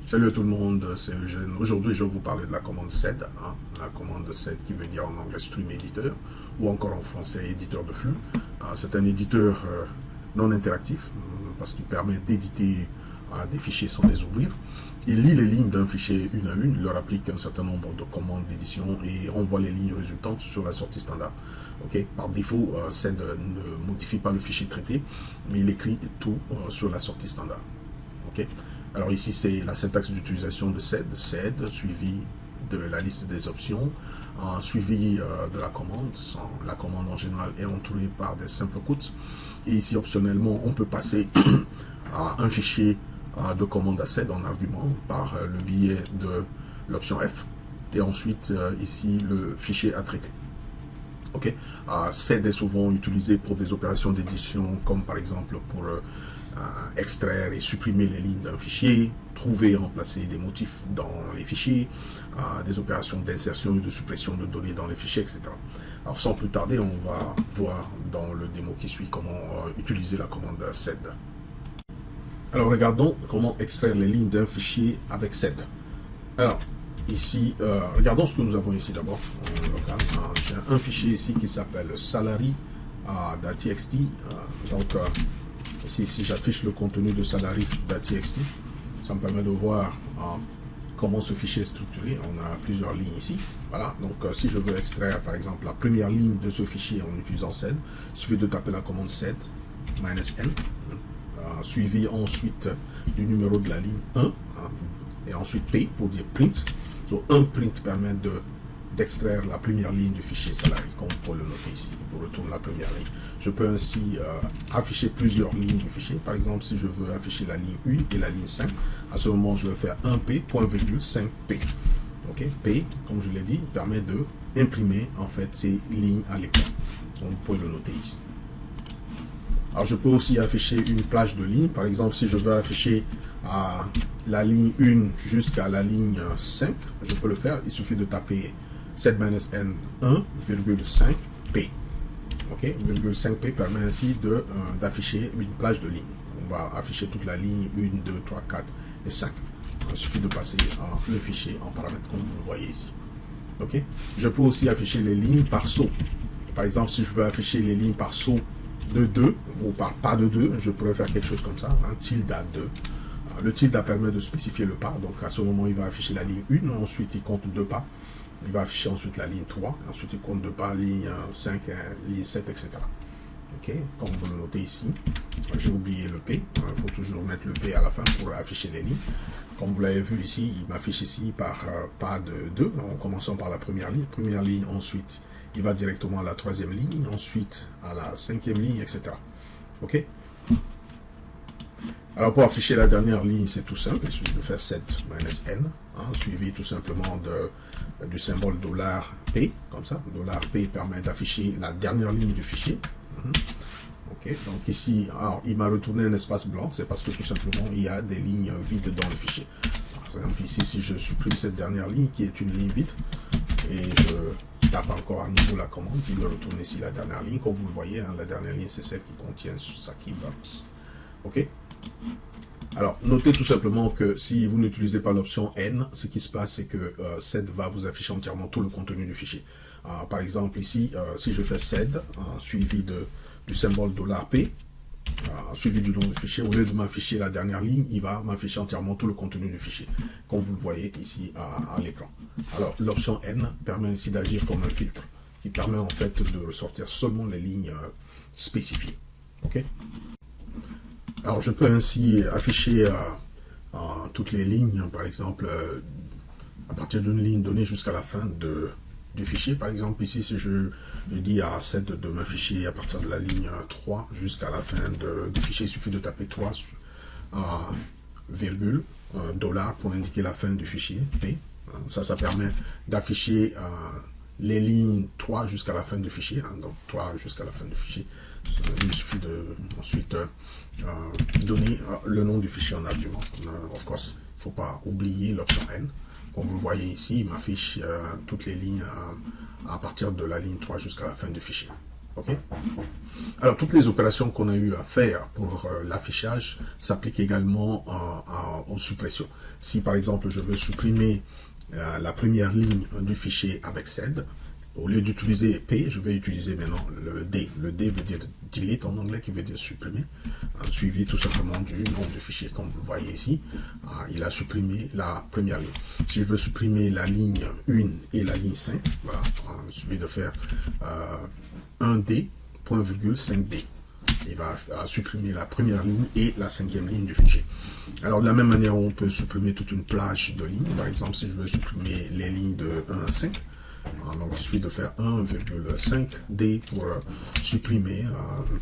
Salut à tout le monde, c'est Eugène. Aujourd'hui, je vais vous parler de la commande SED, la commande SED qui veut dire en anglais Stream Editor, ou encore en français éditeur de flux. C'est un éditeur non interactif, parce qu'il permet d'éditer des fichiers sans les ouvrir. Il lit les lignes d'un fichier une à une, il leur applique un certain nombre de commandes d'édition et on voit les lignes résultantes sur la sortie standard. Par défaut, SED ne modifie pas le fichier traité, mais il écrit tout sur la sortie standard. Alors ici, c'est la syntaxe d'utilisation de SED, SED, suivi de la liste des options, suivi de la commande. La commande en général est entourée par des simples quotes. Et ici, optionnellement, on peut passer à un fichier de commande à SED en argument par le biais de l'option F. Et ensuite, ici, le fichier à traiter. SED est souvent utilisé pour des opérations d'édition, comme par exemple pour extraire et supprimer les lignes d'un fichier, trouver et remplacer des motifs dans les fichiers, des opérations d'insertion et de suppression de données dans les fichiers, etc. Alors sans plus tarder, on va voir dans le démo qui suit comment utiliser la commande SED. Alors regardons comment extraire les lignes d'un fichier avec SED. Alors ici, regardons ce que nous avons ici d'abord. J'ai un fichier ici qui s'appelle salary.txt. Ici, si j'affiche le contenu de salary.txt, ça me permet de voir comment ce fichier est structuré. On a plusieurs lignes ici. Voilà. Donc, si je veux extraire, par exemple, la première ligne de ce fichier en utilisant SED, il suffit de taper la commande SED -n, suivi ensuite du numéro de la ligne 1, et ensuite P pour dire print. Un print permet d'extraire la première ligne du fichier salary, comme on peut le noter ici, pour retourner la première ligne. Je peux ainsi afficher plusieurs lignes du fichier. Par exemple, si je veux afficher la ligne 1 et la ligne 5, à ce moment, je vais faire 1P, point virgule, 5P. P, comme je l'ai dit, permet de imprimer en fait ces lignes à l'écran. On peut le noter ici. Alors, je peux aussi afficher une plage de lignes. Par exemple, si je veux afficher la ligne 1 jusqu'à la ligne 5, je peux le faire. Il suffit de taper SED-n 1,5P. 5P permet ainsi d'afficher une plage de lignes. On va afficher toute la ligne 1, 2, 3, 4 et 5. Il suffit de passer le fichier en paramètres comme vous le voyez ici. Je peux aussi afficher les lignes par saut. Par exemple, si je veux afficher les lignes par saut de 2 ou par pas de 2, je pourrais faire quelque chose comme ça, tilde à 2. Le tilde permet de spécifier le pas, donc à ce moment il va afficher la ligne 1, ensuite il compte 2 pas, il va afficher ensuite la ligne 3, ensuite il compte 2 pas, ligne 5, ligne 7, etc. Comme vous le notez ici, j'ai oublié le P, il faut toujours mettre le P à la fin pour afficher les lignes. Comme vous l'avez vu ici, il m'affiche ici par pas de 2, en commençant par la première ligne, ensuite il va directement à la troisième ligne, ensuite à la cinquième ligne, etc. Alors pour afficher la dernière ligne, c'est tout simple, il suffit de faire SED-n, suivi tout simplement du symbole $P, comme ça. $P permet d'afficher la dernière ligne du fichier. Donc ici, alors, il m'a retourné un espace blanc, c'est parce que tout simplement il y a des lignes vides dans le fichier. Par exemple ici, si je supprime cette dernière ligne qui est une ligne vide, et je tape encore à nouveau la commande, il me retourne ici la dernière ligne. Comme vous le voyez, la dernière ligne c'est celle qui contient sa keybox. Alors, notez tout simplement que si vous n'utilisez pas l'option N, ce qui se passe, c'est que SED va vous afficher entièrement tout le contenu du fichier. Par exemple, ici, si je fais SED, suivi du symbole $P, suivi du nom du fichier, au lieu de m'afficher la dernière ligne, il va m'afficher entièrement tout le contenu du fichier, comme vous le voyez ici à l'écran. Alors, l'option N permet ainsi d'agir comme un filtre, qui permet en fait de ressortir seulement les lignes spécifiées. Alors, je peux ainsi afficher toutes les lignes, par exemple, à partir d'une ligne donnée jusqu'à la fin du fichier. Par exemple, ici, si je dis à SED de m'afficher à partir de la ligne 3 jusqu'à la fin du fichier, il suffit de taper 3, virgule, $ pour indiquer la fin du fichier, P. Ça permet d'afficher les lignes 3 jusqu'à la fin du fichier, donc 3 jusqu'à la fin du fichier. Il suffit de ensuite donner le nom du fichier en argument. Of course, il ne faut pas oublier l'option N. Comme vous le voyez ici, il m'affiche toutes les lignes à partir de la ligne 3 jusqu'à la fin du fichier. Ok. Alors, toutes les opérations qu'on a eu à faire pour l'affichage s'appliquent également aux suppressions. Si, par exemple, je veux supprimer la première ligne du fichier avec sed, au lieu d'utiliser P, je vais utiliser maintenant le D. Le D veut dire delete en anglais, qui veut dire supprimer, suivi tout simplement du nom du fichier. Comme vous voyez ici, il a supprimé la première ligne. Si je veux supprimer la ligne 1 et la ligne 5, voilà, il suffit de faire 1D, point virgule 5D. Il va supprimer la première ligne et la cinquième ligne du fichier. Alors, de la même manière, on peut supprimer toute une plage de lignes. Par exemple, si je veux supprimer les lignes de 1 à 5, donc il suffit de faire 1,5D pour supprimer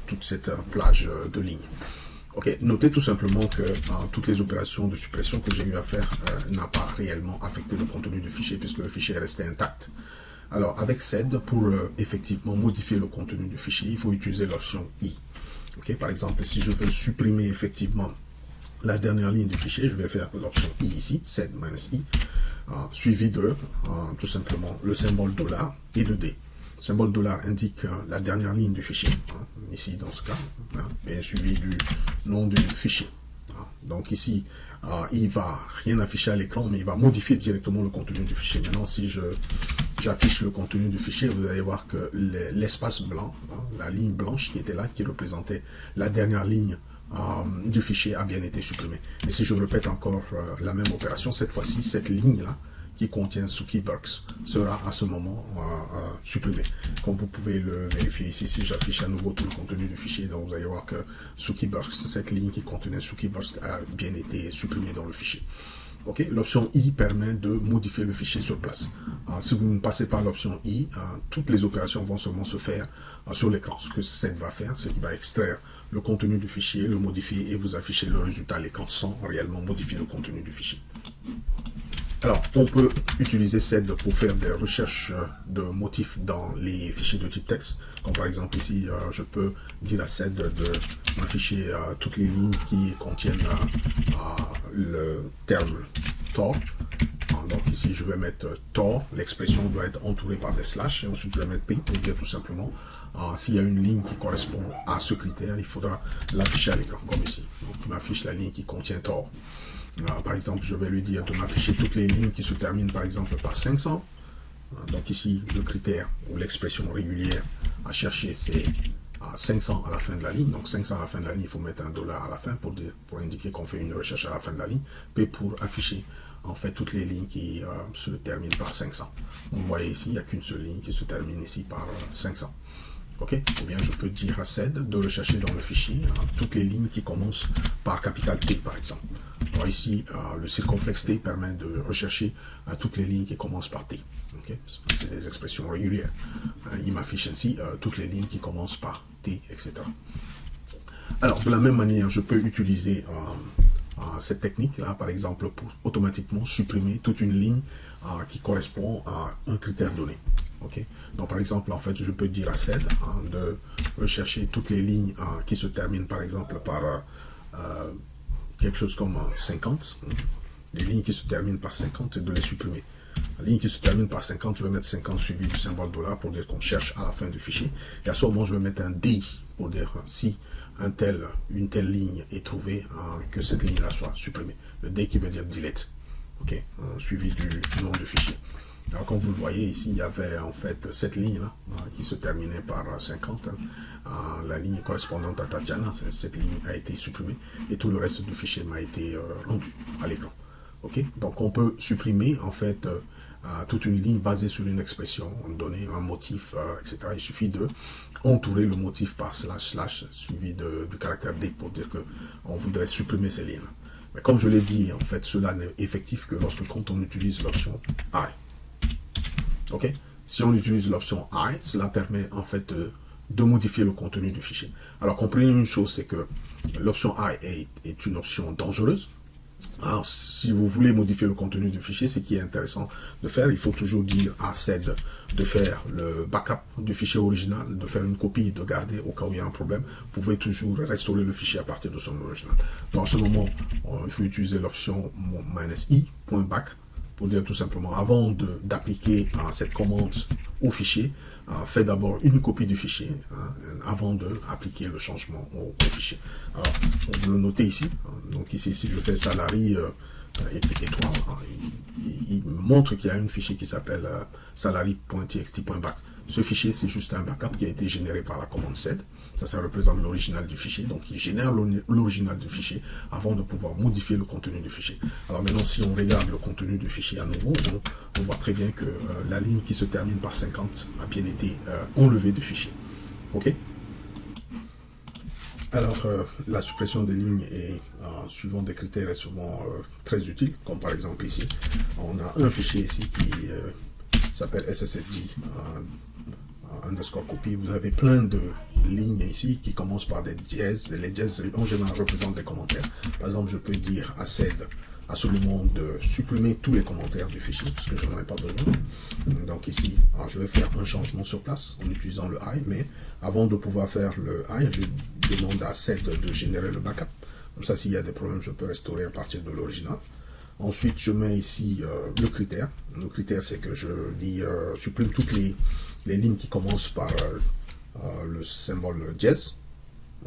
toute cette plage de lignes. Ok, notez tout simplement que toutes les opérations de suppression que j'ai eu à faire n'ont pas réellement affecté le contenu du fichier puisque le fichier est resté intact. Alors, avec sed, pour effectivement modifier le contenu du fichier, il faut utiliser l'option I. Okay, par exemple, si je veux supprimer effectivement la dernière ligne du fichier, je vais faire l'option I ici, sed-i, suivi de tout simplement le symbole $ et de D. Le symbole $ indique la dernière ligne du fichier, ici dans ce cas, et suivi du nom du fichier. Donc ici, il ne va rien afficher à l'écran, mais il va modifier directement le contenu du fichier. Maintenant, si j'affiche le contenu du fichier, vous allez voir que l'espace blanc, la ligne blanche qui était là, qui représentait la dernière ligne du fichier, a bien été supprimée. Et si je répète encore la même opération, cette fois-ci, cette ligne-là, qui contient Sukiburks, sera à ce moment supprimée. Comme vous pouvez le vérifier ici, si j'affiche à nouveau tout le contenu du fichier, donc vous allez voir que Sukiburks, cette ligne qui contenait Sukiburks, a bien été supprimée dans le fichier. Okay? L'option I permet de modifier le fichier sur place. Si vous ne passez pas l'option I, toutes les opérations vont seulement se faire sur l'écran. Ce que sed va faire, c'est qu'il va extraire le contenu du fichier, le modifier et vous afficher le résultat à l'écran sans réellement modifier le contenu du fichier. Alors, on peut utiliser sed pour faire des recherches de motifs dans les fichiers de type texte. Comme par exemple ici, je peux dire à sed de m'afficher toutes les lignes qui contiennent le terme Tor. Donc ici, je vais mettre Tor. L'expression doit être entourée par des slash. Et ensuite, je vais mettre P pour dire tout simplement s'il y a une ligne qui correspond à ce critère, il faudra l'afficher à l'écran, comme ici. Donc, il m'affiche la ligne qui contient Tor. Par exemple, je vais lui dire de m'afficher toutes les lignes qui se terminent par exemple par 500. Donc ici, le critère ou l'expression régulière à chercher, c'est 500 à la fin de la ligne. Donc 500 à la fin de la ligne, il faut mettre un $, à la fin pour indiquer qu'on fait une recherche à la fin de la ligne. P pour afficher en fait toutes les lignes qui se terminent par 500. Vous voyez ici, il n'y a qu'une seule ligne qui se termine ici par 500. Ok, ou bien je peux dire à sed de rechercher dans le fichier toutes les lignes qui commencent par capital T par exemple. Alors ici, le circonflexe T permet de rechercher toutes les lignes qui commencent par T. Okay? C'est des expressions régulières. Il m'affiche ainsi toutes les lignes qui commencent par T, etc. Alors, de la même manière, je peux utiliser cette technique-là, par exemple, pour automatiquement supprimer toute une ligne qui correspond à un critère donné. Okay? Donc, par exemple, en fait, je peux dire à sed de rechercher toutes les lignes qui se terminent, par exemple, par quelque chose comme 50. Les lignes qui se terminent par 50 et de les supprimer. La ligne qui se termine par 50, je vais mettre 50 suivi du symbole $ pour dire qu'on cherche à la fin du fichier. Et à ce moment, je vais mettre un D ici pour dire si une telle ligne est trouvée, que cette ligne-là soit supprimée. Le D qui veut dire delete. Okay? Suivi du nom du fichier. Alors, comme vous le voyez ici, il y avait en fait cette ligne-là qui se terminait par 50. La ligne correspondante à Tatiana, cette ligne a été supprimée et tout le reste du fichier m'a été rendu à l'écran. Okay? Donc, on peut supprimer en fait toute une ligne basée sur une expression donnée, un motif, etc. Il suffit de entourer le motif par / suivi du caractère D pour dire qu'on voudrait supprimer ces lignes. Mais comme je l'ai dit, en fait, cela n'est effectif que quand on utilise l'option I. Okay? Si on utilise l'option I, cela permet en fait de modifier le contenu du fichier. Alors comprenez une chose, c'est que l'option I est une option dangereuse. Alors si vous voulez modifier le contenu du fichier, ce qui est intéressant de faire, il faut toujours dire à sed de faire le backup du fichier original, de faire une copie, de garder au cas où il y a un problème. Vous pouvez toujours restaurer le fichier à partir de son original. Dans ce moment, il faut utiliser l'option -i.back pour dire tout simplement, avant d'appliquer cette commande au fichier, fait d'abord une copie du fichier avant d'appliquer le changement au fichier. Alors, vous le notez ici. Donc ici, si je fais salary étoile, il me montre qu'il y a un fichier qui s'appelle salary.txt.back. Ce fichier, c'est juste un backup qui a été généré par la commande sed. Ça représente l'original du fichier. Donc, il génère l'original du fichier avant de pouvoir modifier le contenu du fichier. Alors maintenant, si on regarde le contenu du fichier à nouveau, on voit très bien que la ligne qui se termine par 50 a bien été enlevée du fichier. OK? Alors, la suppression des lignes est, suivant des critères, est souvent très utile, comme par exemple ici. On a un fichier ici qui s'appelle SSFD underscore copy. Vous avez plein de lignes ici qui commencent par des dièses. Les dièses en général représentent des commentaires. Par exemple, je peux dire à sed à ce moment de supprimer tous les commentaires du fichier parce que je n'en ai pas besoin. Donc ici, je vais faire un changement sur place en utilisant le I, mais avant de pouvoir faire le I, je demande à sed de générer le backup. Comme ça, s'il y a des problèmes, je peux restaurer à partir de l'original. Ensuite, je mets ici le critère. Le critère, c'est que je dis supprime toutes les lignes qui commencent par le symbole dièse.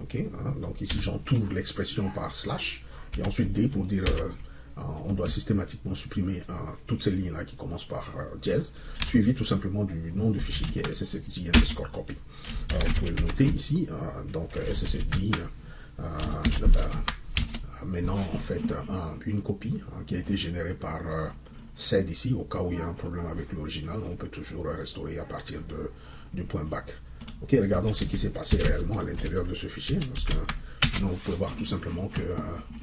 Okay, donc ici, j'entoure l'expression par slash. Et ensuite D pour dire on doit systématiquement supprimer toutes ces lignes-là qui commencent par dièse, suivi tout simplement du nom du fichier qui est SSFD underscore copy. Alors, vous pouvez le noter ici. Donc SSFD maintenant en fait une copie qui a été générée par sed ici, au cas où il y a un problème avec l'original, on peut toujours restaurer à partir du point back. Ok, regardons ce qui s'est passé réellement à l'intérieur de ce fichier, parce que sinon vous pouvez voir tout simplement que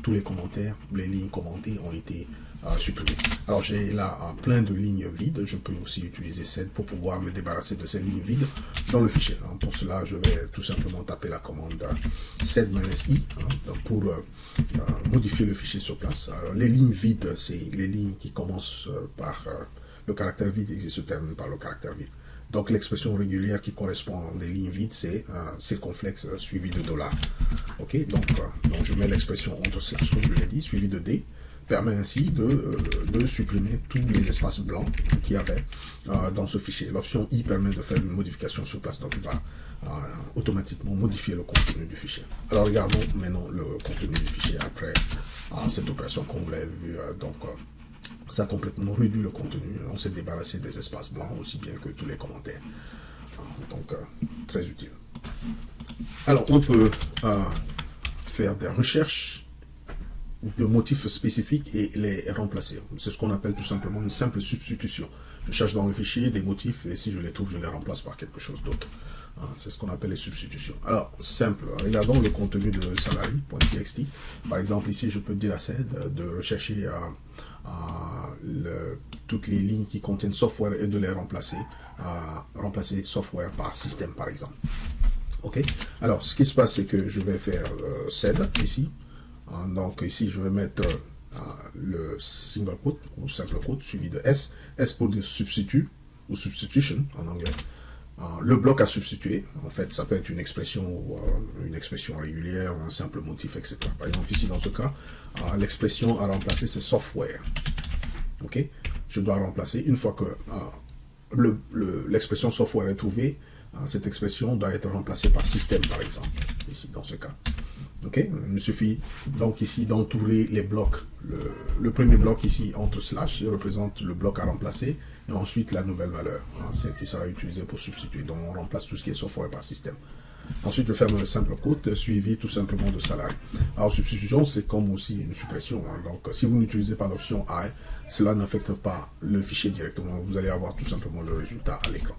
tous les commentaires, les lignes commentées ont été supprimées. Alors j'ai là plein de lignes vides, je peux aussi utiliser sed pour pouvoir me débarrasser de ces lignes vides dans le fichier. Alors, pour cela, je vais tout simplement taper la commande sed-i pour modifier le fichier sur place. Alors, les lignes vides, c'est les lignes qui commencent par le caractère vide et qui se terminent par le caractère vide. Donc l'expression régulière qui correspond à des lignes vides, c'est circonflexe suivi de $. Ok, donc je mets l'expression entre slash, comme je l'ai dit, suivi de D, permet ainsi de supprimer tous les espaces blancs qu'il y avait dans ce fichier. L'option I permet de faire une modification sur place, donc il va automatiquement modifier le contenu du fichier. Alors regardons maintenant le contenu du fichier après cette opération qu'on l'avait vu. Ça a complètement réduit le contenu. On s'est débarrassé des espaces blancs aussi bien que tous les commentaires. Donc, très utile. Alors, on peut faire des recherches de motifs spécifiques et les remplacer. C'est ce qu'on appelle tout simplement une simple substitution. Je cherche dans le fichier des motifs et si je les trouve, je les remplace par quelque chose d'autre. C'est ce qu'on appelle les substitutions. Alors, simple. Regardons le contenu de salary.txt. Par exemple, ici, je peux dire à sed de rechercher toutes les lignes qui contiennent software et de les remplacer, remplacer software par système, par exemple. Ok. Alors, ce qui se passe, c'est que je vais faire sed ici. Donc, ici, je vais mettre le single quote ou simple quote suivi de S. S pour dire substitut ou substitution en anglais. Le bloc à substituer, en fait, ça peut être une expression régulière, un simple motif, etc. Par exemple, ici, dans ce cas, l'expression à remplacer, c'est software. Ok, je dois remplacer, une fois que l'expression software est trouvée, cette expression doit être remplacée par système, par exemple, ici, dans ce cas. Ok, il me suffit donc ici d'entourer les blocs. Le premier bloc ici entre slash, il représente le bloc à remplacer et ensuite la nouvelle valeur, celle qui sera utilisée pour substituer. Donc on remplace tout ce qui est software par système. Ensuite je ferme le simple quote suivi tout simplement de salary. Alors substitution c'est comme aussi une suppression. Donc si vous n'utilisez pas l'option I, cela n'affecte pas le fichier directement. Vous allez avoir tout simplement le résultat à l'écran.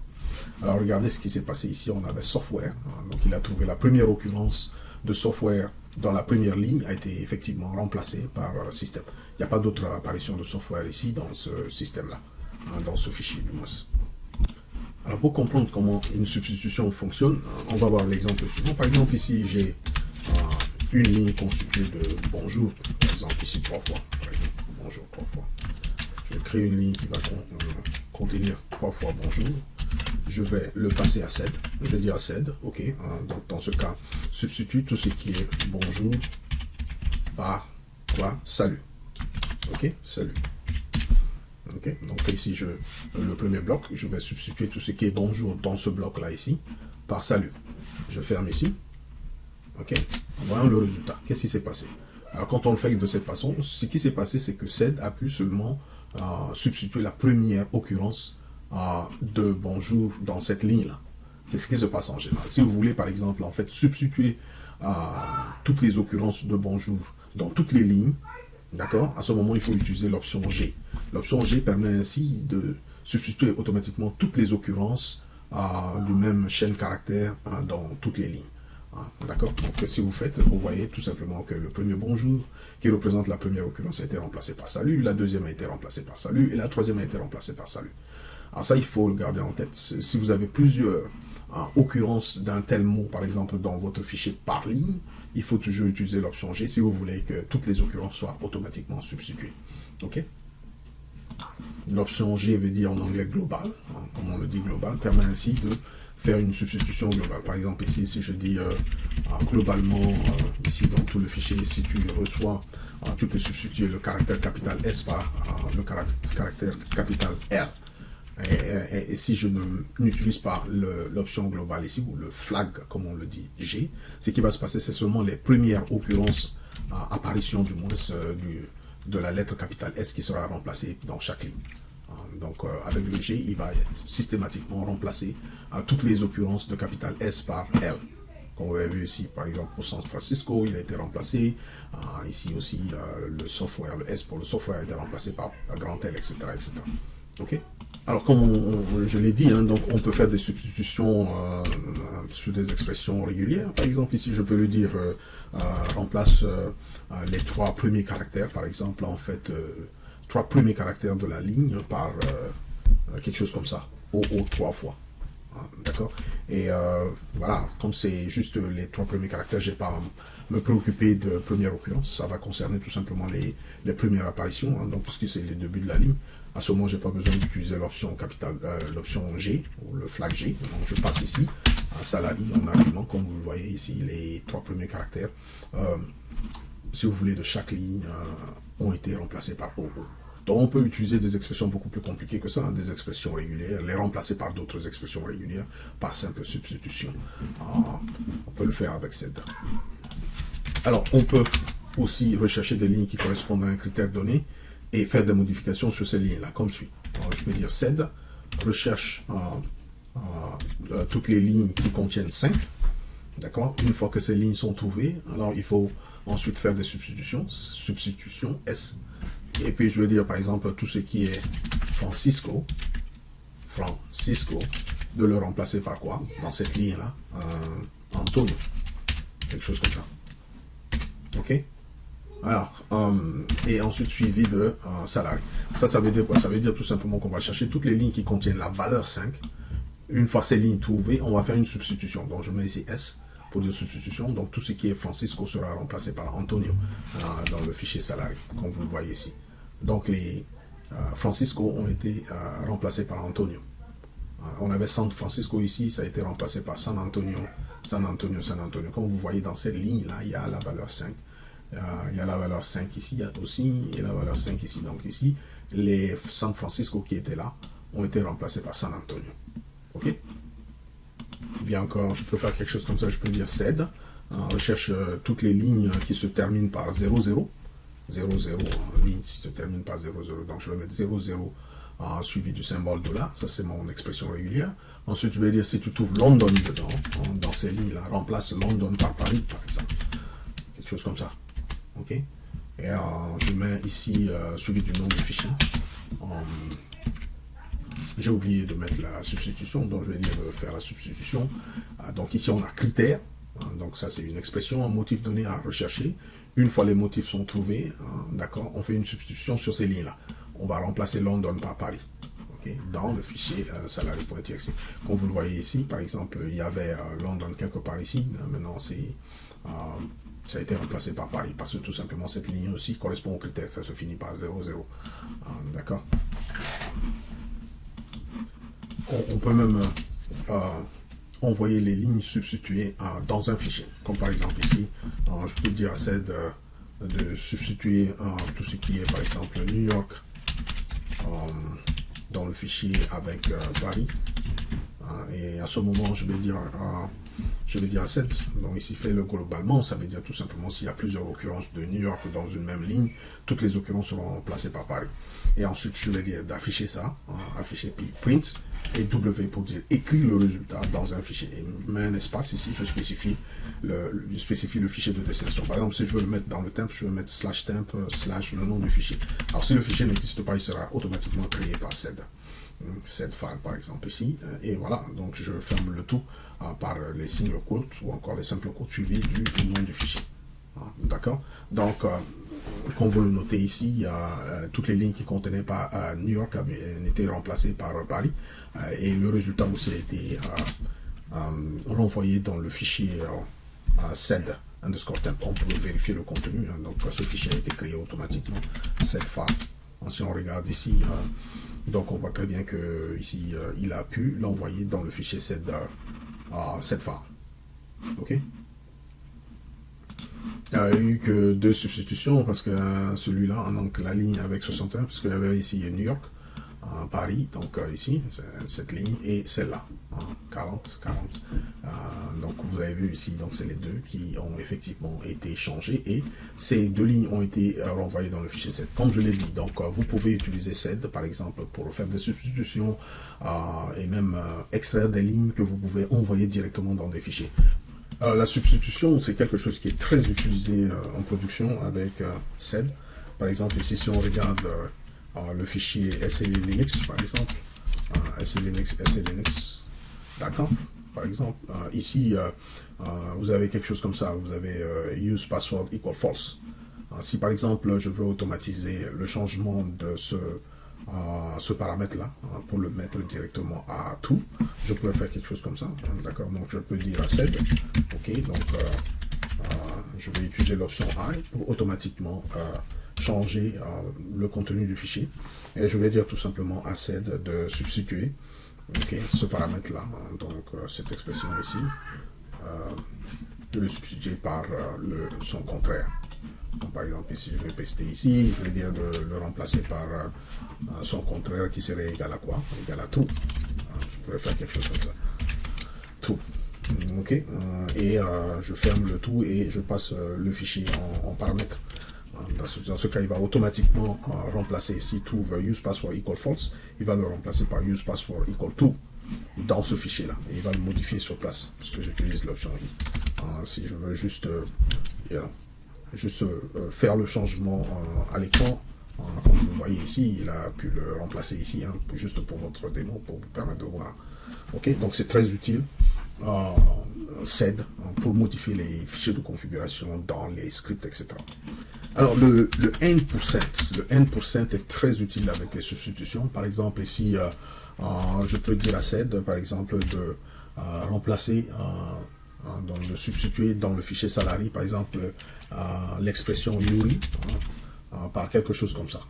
Alors regardez ce qui s'est passé ici. On avait software. Donc il a trouvé la première occurrence de software dans la première ligne a été effectivement remplacée par système. Il n'y a pas d'autre apparition de software ici dans ce système-là, dans ce fichier du moins. Alors pour comprendre comment une substitution fonctionne, on va voir l'exemple suivant. Par exemple ici j'ai une ligne constituée de bonjour, par exemple ici 3 fois, par exemple, bonjour 3 fois. Je vais créer une ligne qui va contenir 3 fois bonjour. Je vais le passer à sed. Je vais dire à sed, ok. Donc dans ce cas, substitue tout ce qui est bonjour par quoi salut. Ok, salut. Okay? Donc ici, le premier bloc, je vais substituer tout ce qui est bonjour dans ce bloc-là ici, par salut. Je ferme ici. Ok? Voyons le résultat. Qu'est-ce qui s'est passé? Alors quand on le fait de cette façon, ce qui s'est passé, c'est que SED a pu seulement substituer la première occurrence de bonjour dans cette ligne-là. C'est ce qui se passe en général. Si vous voulez, par exemple, en fait, substituer toutes les occurrences de bonjour dans toutes les lignes, d'accord? À ce moment, il faut utiliser l'option G. L'option G permet ainsi de substituer automatiquement toutes les occurrences du même chaîne caractère dans toutes les lignes. D'accord? Donc, si vous faites, vous voyez tout simplement que le premier bonjour, qui représente la première occurrence, a été remplacé par salut, la deuxième a été remplacée par salut, et la troisième a été remplacée par salut. Alors ça, il faut le garder en tête. Si vous avez plusieurs occurrences d'un tel mot, par exemple, dans votre fichier par ligne, il faut toujours utiliser l'option G si vous voulez que toutes les occurrences soient automatiquement substituées. Ok? L'option G veut dire en anglais global, comme on le dit global, permet ainsi de faire une substitution globale. Par exemple, ici, si je dis globalement, ici dans tout le fichier, si tu reçois, tu peux substituer le caractère capital S par le caractère capital R. Et si je n'utilise pas l'option globale ici, ou le flag, comme on le dit, G, ce qui va se passer, c'est seulement les premières occurrences, apparition du moins de la lettre capitale S qui sera remplacée dans chaque ligne. Donc avec le G, il va systématiquement remplacer toutes les occurrences de capitale S par L. Comme vous avez vu ici, par exemple, pour San Francisco, il a été remplacé. Ici aussi, le software, le S pour le software a été remplacé par grand L, etc. etc. Ok? Alors, comme je l'ai dit, donc on peut faire des substitutions sur des expressions régulières. Par exemple, ici, je peux lui dire remplace les trois premiers caractères, par exemple, en fait, trois premiers caractères de la ligne par quelque chose comme ça, OO 3 fois. D'accord? Et voilà, comme c'est juste les trois premiers caractères, je n'ai pas à me préoccuper de première occurrence. Ça va concerner tout simplement les premières apparitions, donc puisque c'est les débuts de la ligne. À ce moment, je n'ai pas besoin d'utiliser l'option capitale, l'option G, ou le flag G. Donc, je passe ici, à salary, en argument, comme vous le voyez ici, les trois premiers caractères, si vous voulez, de chaque ligne, ont été remplacés par OO. Donc, on peut utiliser des expressions beaucoup plus compliquées que ça, des expressions régulières, les remplacer par d'autres expressions régulières, par simple substitution. On peut le faire avec SED. Alors, on peut aussi rechercher des lignes qui correspondent à un critère donné et faire des modifications sur ces lignes-là, comme suit. Alors, je peux dire SED, recherche toutes les lignes qui contiennent 5. D'accord? Une fois que ces lignes sont trouvées, alors il faut ensuite faire des substitutions. Substitution S. Et puis je vais dire par exemple tout ce qui est Francisco, de le remplacer par quoi? Dans cette ligne-là, Antonio. Quelque chose comme ça. Ok? Alors, et ensuite suivi de salary. Ça veut dire quoi? Ça veut dire tout simplement qu'on va chercher toutes les lignes qui contiennent la valeur 5. Une fois ces lignes trouvées, on va faire une substitution. Donc je mets ici S pour dire substitution. Donc tout ce qui est Francisco sera remplacé par Antonio dans le fichier salary, comme vous le voyez ici. Donc les Francisco ont été remplacés par Antonio. On avait San Francisco ici, ça a été remplacé par San Antonio, San Antonio, San Antonio. Comme vous voyez dans cette ligne-là, il y a la valeur 5. Il y a la valeur 5 ici aussi, et la valeur 5 ici. Donc ici, les San Francisco qui étaient là ont été remplacés par San Antonio. Ok? Bien encore, je peux faire quelque chose comme ça, je peux dire SED, recherche toutes les lignes qui se terminent par 00. 00, ligne qui se termine par 00. Donc je vais mettre 00 suivi du symbole $. Ça c'est mon expression régulière. Ensuite, je vais dire si tu trouves London dedans, dans ces lignes-là, remplace London par Paris, par exemple. Quelque chose comme ça. Ok? Et je mets ici suivi du nom du fichier. J'ai oublié de mettre la substitution, donc je vais dire faire la substitution. Donc ici on a critères, donc ça c'est une expression, un motif donné à rechercher. Une fois les motifs sont trouvés, d'accord, on fait une substitution sur ces lignes-là. On va remplacer London par Paris, okay, dans le fichier salary.txt. Comme vous le voyez ici, par exemple, il y avait London quelque part ici, maintenant ça a été remplacé par Paris, parce que tout simplement cette ligne aussi correspond au critère, ça se finit par 00. D'accord. On peut même envoyer les lignes substituées dans un fichier. Comme par exemple ici, je peux dire à SED de substituer tout ce qui est par exemple New York dans le fichier avec Paris. Et à ce moment, je vais dire à 7. Donc ici, fait-le globalement, ça veut dire tout simplement s'il y a plusieurs occurrences de New York dans une même ligne, toutes les occurrences seront placées par Paris. Et ensuite, je vais dire d'afficher ça, afficher puis print, et W pour dire écrire le résultat dans un fichier. Et je mets un espace ici, je spécifie le fichier de destination. Par exemple, si je veux le mettre dans le temp, je vais mettre /temp/ le nom du fichier. Alors si le fichier n'existe pas, il sera automatiquement créé par SED. Cette file par exemple ici, et voilà, donc je ferme le tout par les single quotes ou encore les simples quotes suivis du nom du fichier. D'accord. Donc comme vous le notez ici, il y a toutes les lignes qui contenaient pas New York ont été remplacées par Paris, et le résultat aussi a été renvoyé dans le fichier sed underscore temp. On peut vérifier le contenu, donc ce fichier a été créé automatiquement, sed file. Si on regarde ici, donc on voit très bien que ici il a pu l'envoyer dans le fichier sed file. Ok. Il n'y a eu que 2 substitutions parce que celui-là, donc la ligne avec 61, parce qu'il y avait ici New York, Paris, donc ici, cette ligne, et celle-là, 40. Donc vous avez vu ici, donc c'est les deux qui ont effectivement été changés, et ces 2 lignes ont été renvoyées dans le fichier SED. Comme je l'ai dit, donc vous pouvez utiliser SED, par exemple, pour faire des substitutions, et même extraire des lignes que vous pouvez envoyer directement dans des fichiers. Alors, la substitution, c'est quelque chose qui est très utilisé en production avec SED. Par exemple, ici, si on regarde le fichier SLinux, par exemple, SLinux, d'accord, par exemple, ici, vous avez quelque chose comme ça, vous avez use password equal false. Si, par exemple, je veux automatiser le changement de ce paramètre-là, pour le mettre directement à true, je pourrais faire quelque chose comme ça, d'accord, donc je peux dire à sed, ok, donc je vais utiliser l'option I pour automatiquement changer le contenu du fichier, et je vais dire tout simplement à sed de substituer, ok, ce paramètre-là, donc cette expression ici, de le substituer par son contraire. Donc, par exemple, ici, je vais paster ici, je vais dire de le remplacer par son contraire qui serait égal à quoi? Égal à true. Je pourrais faire quelque chose comme ça. True. Ok. Et je ferme le tout et je passe le fichier en paramètres. Dans ce cas, il va automatiquement remplacer ici trouve use password equal false. Il va le remplacer par use password equal true dans ce fichier-là. Et il va le modifier sur place, parce que j'utilise l'option I. Si je veux juste faire le changement à l'écran, comme vous le voyez ici, il a pu le remplacer ici, juste pour votre démo, pour vous permettre de voir. Ok, donc c'est très utile, SED, pour modifier les fichiers de configuration dans les scripts, etc. Alors le N% est très utile avec les substitutions. Par exemple ici, je peux dire à SED, par exemple, de remplacer, donc de substituer dans le fichier salary, par exemple, l'expression Yuri par quelque chose comme ça,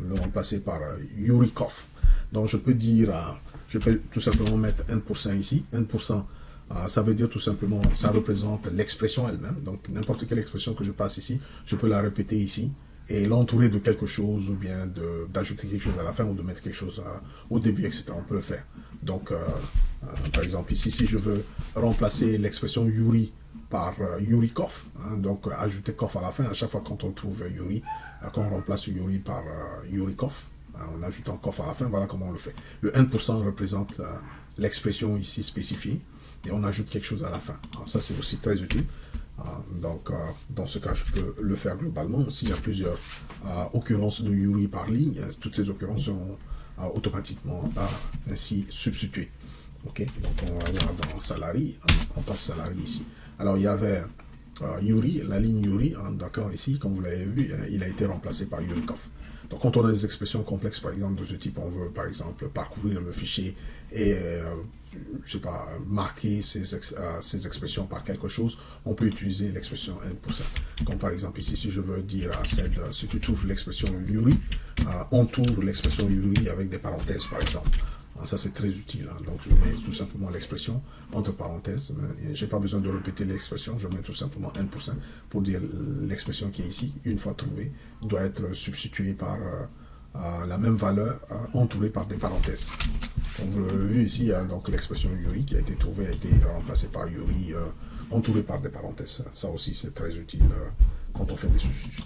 le remplacer par Yurikov. Donc je peux dire, je peux tout simplement mettre N% ici. N%, ça veut dire tout simplement, ça représente l'expression elle-même. Donc n'importe quelle expression que je passe ici, je peux la répéter ici et l'entourer de quelque chose, ou bien d'ajouter quelque chose à la fin, ou de mettre quelque chose au début, etc. On peut le faire. Donc par exemple ici, si je veux remplacer l'expression Yuri par Yurikov, donc ajouter Kov à la fin, à chaque fois quand on trouve Yuri, quand on remplace Yuri par Yurikov, en ajoutant Kov à la fin, voilà comment on le fait. Le 1% représente l'expression ici spécifiée, et on ajoute quelque chose à la fin. Alors, ça c'est aussi très utile. Donc dans ce cas, je peux le faire globalement. S'il y a plusieurs occurrences de Yuri par ligne, toutes ces occurrences seront automatiquement ainsi substituées. Ok, donc on va voir dans Salary, on passe Salary ici. Alors il y avait Yuri, la ligne Yuri, d'accord, ici, comme vous l'avez vu, il a été remplacé par Yurikov. Donc quand on a des expressions complexes, par exemple, de ce type, on veut, par exemple, parcourir le fichier et, je sais pas, marquer ces expressions par quelque chose, on peut utiliser l'expression N%. Comme par exemple ici, si je veux dire à SED, si tu trouves l'expression Yuri, entoure l'expression Yuri avec des parenthèses, par exemple. Ça c'est très utile, donc je mets tout simplement l'expression entre parenthèses, j'ai pas besoin de répéter l'expression, je mets tout simplement N% pour dire l'expression qui est ici, une fois trouvée, doit être substituée par la même valeur entourée par des parenthèses. Comme vous l'avez vu ici, donc l'expression Yuri qui a été trouvée a été remplacée par Yuri entourée par des parenthèses. Ça aussi c'est très utile quand on fait des substitutions.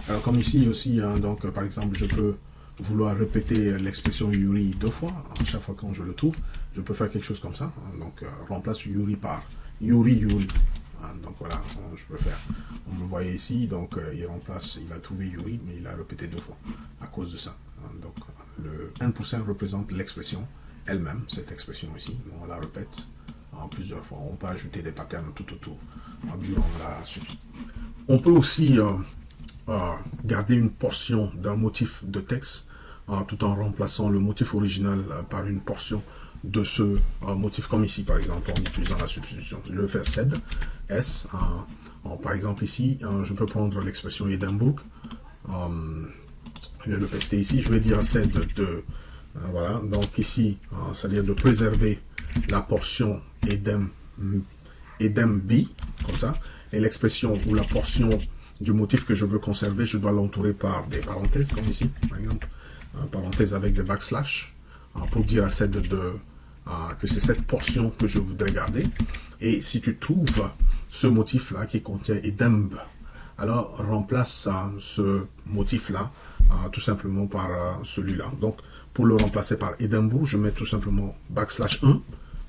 Alors comme ici aussi, donc par exemple je peux vouloir répéter l'expression Yuri 2 fois, à chaque fois quand je le trouve, je peux faire quelque chose comme ça. Donc remplace Yuri par Yuri Yuri. Donc voilà, je peux faire. Vous le voyez ici, donc il remplace, il a trouvé Yuri, mais il a répété 2 fois à cause de ça. Donc le 1% représente l'expression elle-même, cette expression ici. On la répète en plusieurs fois. On peut ajouter des patterns tout autour durant la substitution. On peut aussi garder une portion d'un motif de texte tout en remplaçant le motif original par une portion de ce motif, comme ici par exemple en utilisant la substitution. Je vais faire sed, S, par exemple ici, je peux prendre l'expression Edinburgh, je vais le pester ici, je vais dire sed de, voilà, donc ici, c'est-à-dire de préserver la portion Edem B, comme ça, et l'expression ou la portion du motif que je veux conserver, je dois l'entourer par des parenthèses, comme ici, par exemple, parenthèse avec des backslash, pour dire à cette que c'est cette portion que je voudrais garder. Et si tu trouves ce motif-là qui contient edemb, alors remplace ce motif-là tout simplement par celui-là. Donc, pour le remplacer par Edinburgh, je mets tout simplement backslash 1,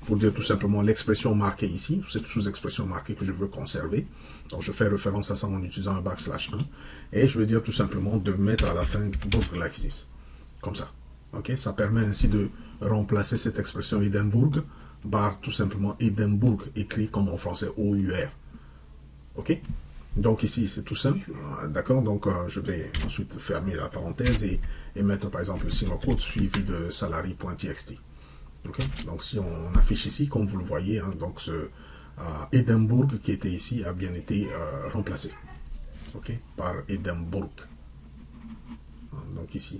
pour dire tout simplement l'expression marquée ici, cette sous-expression marquée que je veux conserver. Donc je fais référence à ça en utilisant un backslash 1. Et je vais dire tout simplement de mettre à la fin book like this. Comme ça. Ok, ça permet ainsi de remplacer cette expression Edinburgh par tout simplement Edinburgh écrit comme en français O-U-R. Ok, donc ici c'est tout simple. D'accord, donc je vais ensuite fermer la parenthèse et mettre par exemple le single quote suivi de salary.txt. Okay. Donc si on affiche ici, comme vous le voyez, donc ce Edinburgh qui était ici a bien été remplacé, par Edinburgh. Donc ici.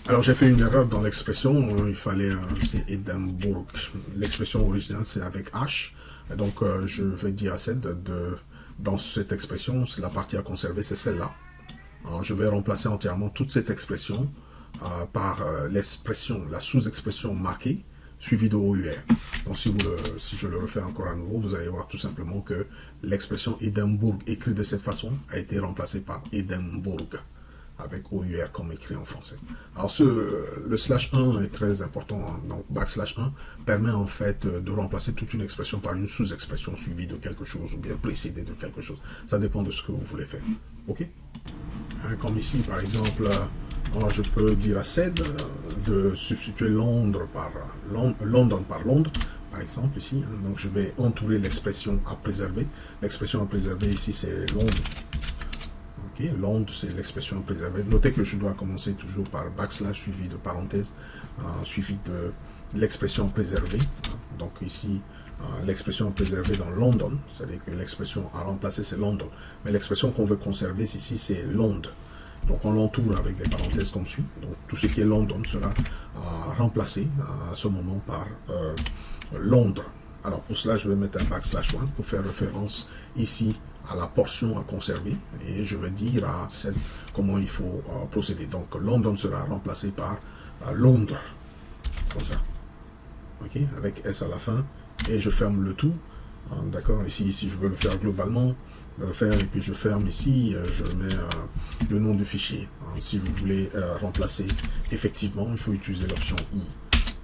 Alors j'ai fait une erreur dans l'expression, il fallait, c'est Edinburgh. L'expression originale c'est avec H, donc je vais dire à cette dans cette expression, c'est la partie à conserver, c'est celle-là. Je vais remplacer entièrement toute cette expression par l'expression, la sous-expression marquée, suivie de OUR. Donc si je le refais encore à nouveau, vous allez voir tout simplement que l'expression Edinburgh écrite de cette façon a été remplacée par Edinburgh, avec OUR comme écrit en français. Alors le slash 1 est très important, donc backslash 1 permet en fait de remplacer toute une expression par une sous-expression suivie de quelque chose, ou bien précédée de quelque chose. Ça dépend de ce que vous voulez faire. Ok? Comme ici par exemple, je peux dire à SED de substituer Londres par London par Londres, par exemple ici. Donc je vais entourer l'expression à préserver. L'expression à préserver ici c'est Londres. Ok, Londres c'est l'expression à préserver. Notez que je dois commencer toujours par backslash suivi de parenthèse, suivi de l'expression préservée. Donc ici l'expression préservée dans London, c'est-à-dire que l'expression à remplacer c'est London, mais l'expression qu'on veut conserver ici c'est Londres. Donc on l'entoure avec des parenthèses comme suit. Donc tout ce qui est London sera remplacé à ce moment par Londres. Alors pour cela, je vais mettre un backslash 1 pour faire référence ici à la portion à conserver. Et je vais dire à comment il faut procéder. Donc London sera remplacé par Londres. Comme ça. Ok, avec S à la fin. Et je ferme le tout. D'accord, ici je veux le faire globalement. Le faire et puis je ferme ici, je mets le nom du fichier. Si vous voulez remplacer, effectivement, il faut utiliser l'option I.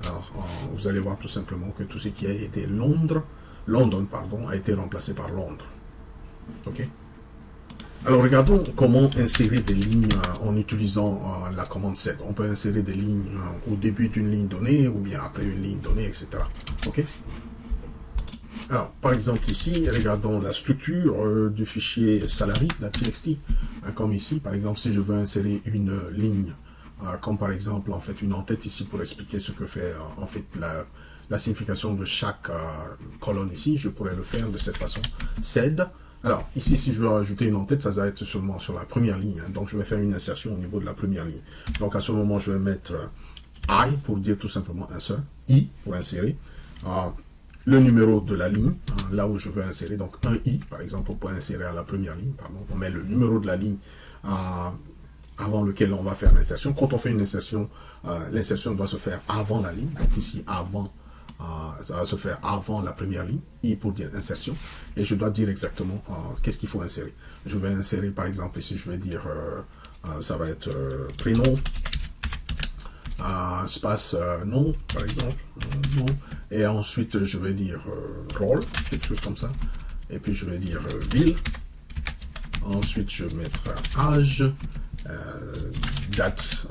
Alors, vous allez voir tout simplement que tout ce qui a été London, pardon, a été remplacé par Londres. Ok. Alors, regardons comment insérer des lignes en utilisant la commande sed. On peut insérer des lignes au début d'une ligne donnée ou bien après une ligne donnée, etc. Ok. Alors, par exemple ici, regardons la structure du fichier salary.txt. Comme ici, par exemple, si je veux insérer une ligne, comme par exemple, en fait, une en-tête ici pour expliquer ce que fait, en fait, la signification de chaque colonne ici, je pourrais le faire de cette façon. Sed. Alors, ici, si je veux rajouter une en-tête, ça va être seulement sur la première ligne. Donc, je vais faire une insertion au niveau de la première ligne. Donc, à ce moment, je vais mettre I pour dire tout simplement insert, I pour insérer. Le numéro de la ligne, là où je veux insérer, donc un I, par exemple, pour insérer à la première ligne, pardon, on met le numéro de la ligne avant lequel on va faire l'insertion. Quand on fait une insertion, l'insertion doit se faire avant la ligne. Donc ici, avant, ça va se faire avant la première ligne, I pour dire insertion. Et je dois dire exactement qu'est-ce qu'il faut insérer. Je vais insérer, par exemple, ici, je vais dire, ça va être prénom, espace nom, par exemple, nom. Et ensuite, je vais dire rôle, quelque chose comme ça. Et puis, je vais dire ville. Ensuite, je vais mettre âge, date,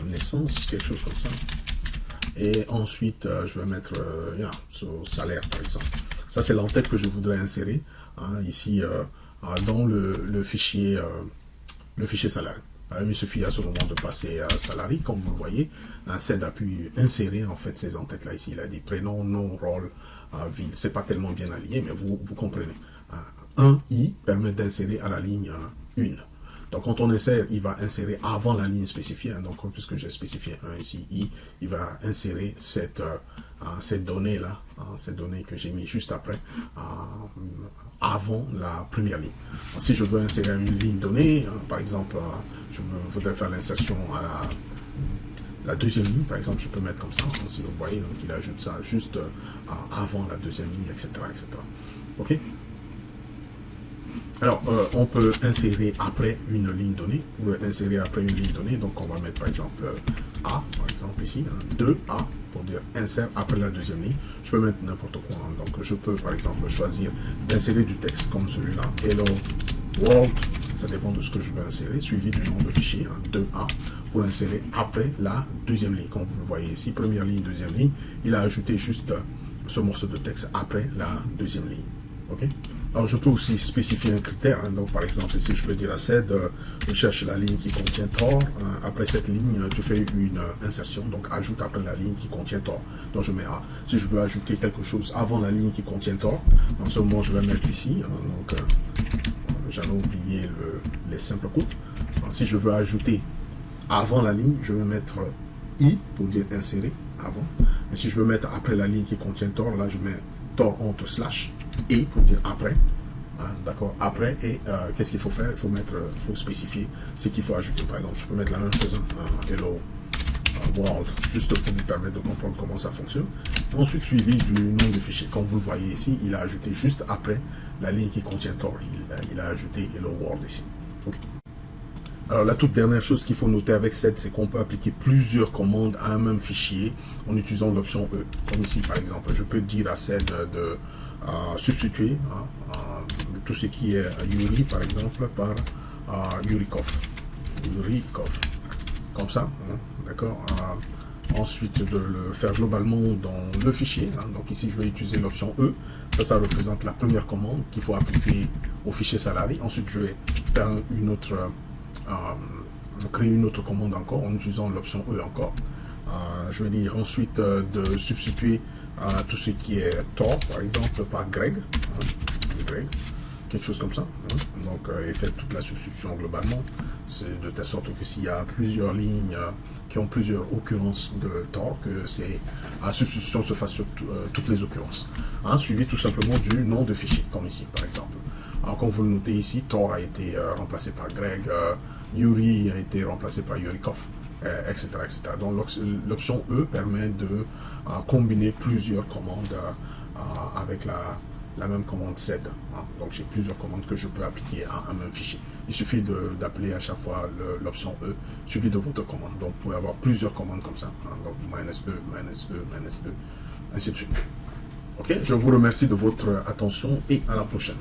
naissance, quelque chose comme ça. Et ensuite, je vais mettre salaire, par exemple. Ça, c'est l'entête que je voudrais insérer ici dans le fichier salarié. Il suffit à ce moment de passer à salarié, comme vous le voyez. CED a pu insérer en fait ces entêtes-là ici. Il a dit prénom, nom, rôle, ville. C'est pas tellement bien allié, mais vous comprenez. Un I permet d'insérer à la ligne 1. Donc, quand on insère, il va insérer avant la ligne spécifiée. Donc, puisque j'ai spécifié 1 ici, I, il va insérer cette donnée-là, cette donnée que j'ai mis juste après, avant la première ligne. Si je veux insérer une ligne donnée, par exemple, je voudrais faire l'insertion à la deuxième ligne, par exemple, je peux mettre comme ça, si vous voyez, donc il ajoute ça juste avant la deuxième ligne, etc. etc. OK? Alors, on peut insérer après une ligne donnée. Pour insérer après une ligne donnée, donc on va mettre par exemple A, par exemple ici, 2A, pour dire insère après la deuxième ligne. Je peux mettre n'importe quoi. Donc, je peux par exemple choisir d'insérer du texte comme celui-là. Hello World, ça dépend de ce que je veux insérer, suivi du nom de fichier, 2A, pour insérer après la deuxième ligne. Comme vous le voyez ici, première ligne, deuxième ligne, il a ajouté juste ce morceau de texte après la deuxième ligne. OK? Alors, je peux aussi spécifier un critère. Donc, par exemple, ici, je peux dire à CED, je cherche la ligne qui contient Tor. Après cette ligne, tu fais une insertion. Donc, ajoute après la ligne qui contient Tor. Donc, je mets A. Si je veux ajouter quelque chose avant la ligne qui contient Tor, en ce moment, je vais mettre ici. Donc, j'avais oublié les simples coupes. Alors, si je veux ajouter avant la ligne, je vais mettre I pour dire insérer avant. Et si je veux mettre après la ligne qui contient Tor, là, je mets Tor entre slash et pour dire après, d'accord, après, et qu'est-ce qu'il faut faire? Il faut spécifier ce qu'il faut ajouter. Par exemple, je peux mettre la même chose, hello world, juste pour vous permettre de comprendre comment ça fonctionne. Ensuite, suivi du nom du fichier. Comme vous le voyez ici, il a ajouté juste après la ligne qui contient Tor, il a ajouté hello world ici. Okay. Alors, la toute dernière chose qu'il faut noter avec CED, c'est qu'on peut appliquer plusieurs commandes à un même fichier en utilisant l'option E. Comme ici, par exemple, je peux dire à CED de substituer tout ce qui est Yuri, par exemple, par Yurikov. Comme ça, d'accord. Ensuite, de le faire globalement dans le fichier. Donc ici, je vais utiliser l'option E. Ça représente la première commande qu'il faut appliquer au fichier salarié. Ensuite, je vais faire créer une autre commande encore en utilisant l'option E encore. Je vais dire ensuite de substituer tout ce qui est Tor, par exemple, par Greg, quelque chose comme ça. Donc, et faire toute la substitution globalement. C'est de telle sorte que s'il y a plusieurs lignes qui ont plusieurs occurrences de Tor, que la substitution se fasse sur toutes les occurrences. Suivi tout simplement du nom de fichier, comme ici, par exemple. Alors, comme vous le notez ici, Tor a été remplacé par Greg, Yuri a été remplacé par Yurikov, etc., etc. Donc, l'option E permet de combiner plusieurs commandes avec la même commande CED. Donc, j'ai plusieurs commandes que je peux appliquer à un même fichier. Il suffit d'appeler à chaque fois l'option E suivi de votre commande. Donc, vous pouvez avoir plusieurs commandes comme ça. Donc, -E, -E, ainsi de suite. OK? Je vous remercie de votre attention et à la prochaine.